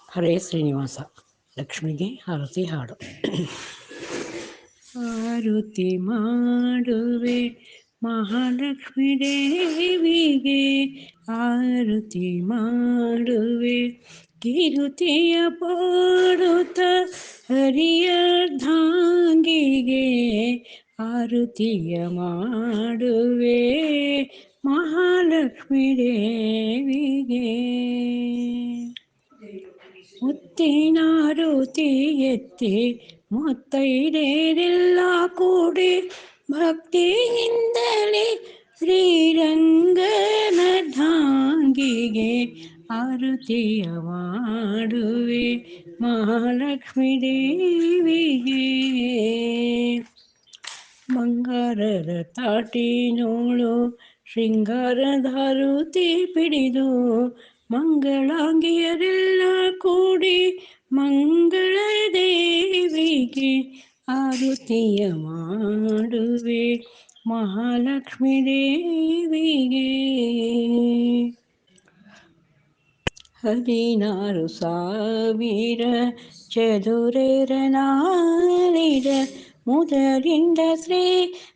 ಹರೇ ಶ್ರೀನಿವಾಸ. ಲಕ್ಷ್ಮಿಗೆ ಆರತಿ ಹಾಡು. ಆರತಿ ಮಾಡುವೆ ಮಹಾಲಕ್ಷ್ಮೀ ದೇವಿಗೆ, ಆರತಿ ಮಾಡುವೆ ಕಿರುತಿಯ ಪಾಡುತ್ತ ಹರಿಯರ್ಧಾಂಗಿಗೆ, ಆರತಿಯ ಮಾಡುವೆ ಮಹಾಲಕ್ಷ್ಮೀ ದೇವಿಗೆ. ಮುತ್ತಿನಾರುತಿ ಎತ್ತಿ ಮುತ್ತೈದೆಯರೆಲ್ಲ ಕೂಡಿ ಭಕ್ತಿಯಿಂದಲೇ ಶ್ರೀರಂಗನಾಥಾಂಗಿಗೆ, ಆರತಿಯ ಮಾಡುವೆ ಮಹಾಲಕ್ಷ್ಮೀ ದೇವಿಗೆ. ಬಂಗಾರದ ತಾಟಿನೋಳು ಶೃಂಗಾರದ ಆರತಿ ಪಿಡಿದು, ಮಂಗಳಾಂಗಿಯರೆಲ್ಲ ಕೂಡಿ ಮಂಗಳ ದೇವಿಗೆ, ಆರತಿಯ ಮಾಡುವೆ ಮಹಾಲಕ್ಷ್ಮೀ ದೇವಿಗೆ. 16,000 ಚದುರನಾಳಿದ ಮುದರಿಂದ ಶ್ರೀ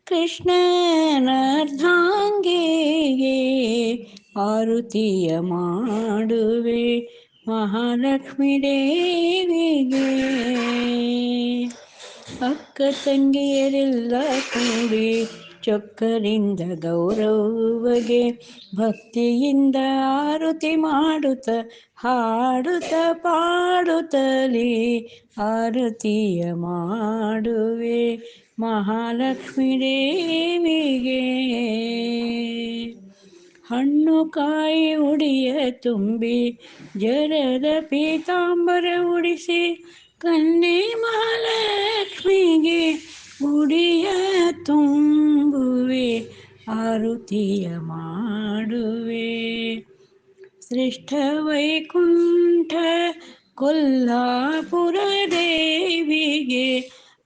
ಕೃಷ್ಣನರ್ಧಾಂಗಿಗೆ, ಆರತಿಯ ಮಾಡುವೆ ಮಹಾಲಕ್ಷ್ಮೀ ದೇವಿಗೆ. ಅಕ್ಕ ತಂಗಿಯರೆಲ್ಲ ಕೂಡಿ ಚೊಕ್ಕರಿಂದ ಗೌರವ್ವಗೆ ಭಕ್ತಿಯಿಂದ ಆರತಿ ಮಾಡುತ್ತ ಹಾಡುತ್ತ ಪಾಡುತ್ತಲೇ, ಆರತಿಯ ಮಾಡುವೆ ಮಹಾಲಕ್ಷ್ಮೀ ದೇವಿಗೆ. ಹಣ್ಣು ಕಾಯಿ ಉಡಿಯ ತುಂಬಿ ಜರದ ಪೀತಾಂಬರ ಉಡಿಸಿ, ಕನ್ಯೆ ಮಹಾಲಕ್ಷ್ಮಿಗೆ ಉಡಿಯ ತುಂಬುವೆ, ಆರತಿಯ ಮಾಡುವೆ ಶ್ರೇಷ್ಠ ವೈಕುಂಠ ಕೊಲ್ಲಾಪುರ ದೇವಿಗೆ,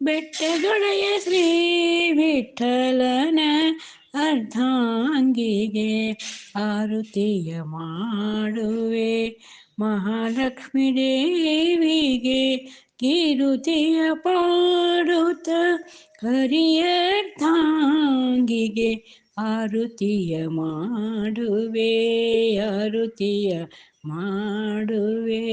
ಬೆಟ್ಟದೊಡೆಯ ಶ್ರೀ ವಿಠಲನ ಅರ್ಧಾಂಗಿಗೆ, ಆರತಿಯ ಮಾಡುವೆ ಮಹಾಲಕ್ಷ್ಮೀ ದೇವಿಗೆ. ಕಿರುತಿಯ ಪಾಡುತ್ತ ಹರಿಯರ್ಧಾಂಗಿಗೆ, ಆರತಿಯ ಮಾಡುವೆ ಆರತಿಯ ಮಾಡುವೆ.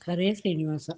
ಹರೇ ಶ್ರೀನಿವಾಸ.